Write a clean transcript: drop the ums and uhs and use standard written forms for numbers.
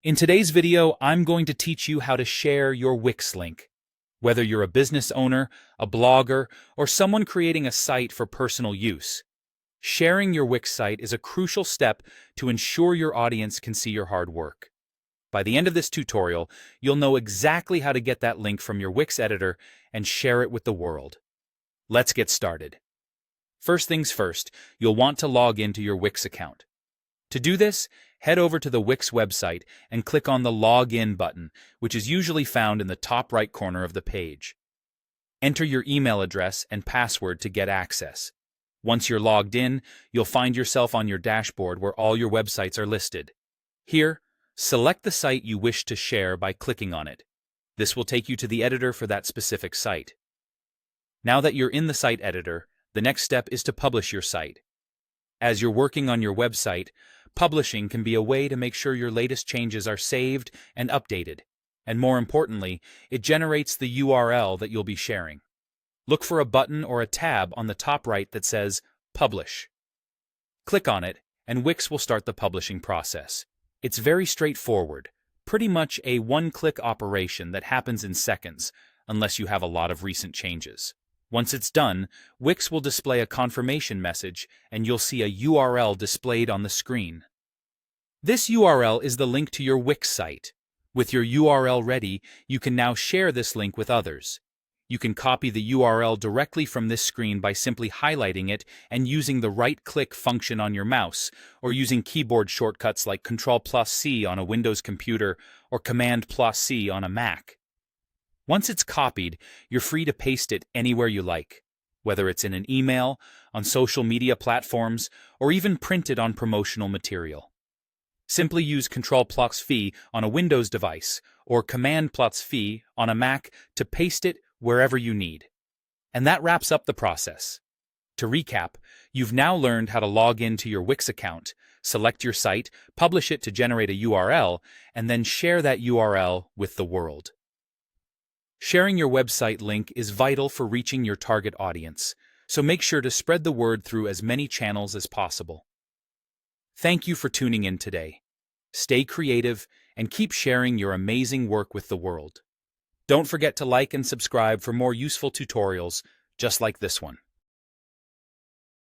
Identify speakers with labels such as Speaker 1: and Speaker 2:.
Speaker 1: In today's video, I'm going to teach you how to share your Wix link. Whether you're a business owner, a blogger, or someone creating a site for personal use, sharing your Wix site is a crucial step to ensure your audience can see your hard work. By the end of this tutorial, you'll know exactly how to get that link from your Wix editor and share it with the world. Let's get started. First things first, you'll want to log into your Wix account. To do this, head over to the Wix website and click on the Login button, which is usually found in the top right corner of the page. Enter your email address and password to get access. Once you're logged in, you'll find yourself on your dashboard where all your websites are listed. Here, select the site you wish to share by clicking on it. This will take you to the editor for that specific site. Now that you're in the site editor, the next step is to publish your site. As you're working on your website, publishing can be a way to make sure your latest changes are saved and updated, and more importantly, it generates the URL that you'll be sharing. Look for a button or a tab on the top right that says Publish. Click on it, and Wix will start the publishing process. It's very straightforward, pretty much a one-click operation that happens in seconds, unless you have a lot of recent changes. Once it's done, Wix will display a confirmation message and you'll see a URL displayed on the screen. This URL is the link to your Wix site. With your URL ready, you can now share this link with others. You can copy the URL directly from this screen by simply highlighting it and using the right-click function on your mouse, or using keyboard shortcuts like Ctrl+C on a Windows computer or Command+C on a Mac. Once it's copied, you're free to paste it anywhere you like, whether it's in an email, on social media platforms, or even printed on promotional material. Simply use Ctrl+V on a Windows device or Command+V on a Mac to paste it wherever you need. And that wraps up the process. To recap, you've now learned how to log into your Wix account, select your site, publish it to generate a URL, and then share that URL with the world. Sharing your website link is vital for reaching your target audience, so make sure to spread the word through as many channels as possible. Thank you for tuning in today. Stay creative and keep sharing your amazing work with the world. Don't forget to like and subscribe for more useful tutorials just like this one.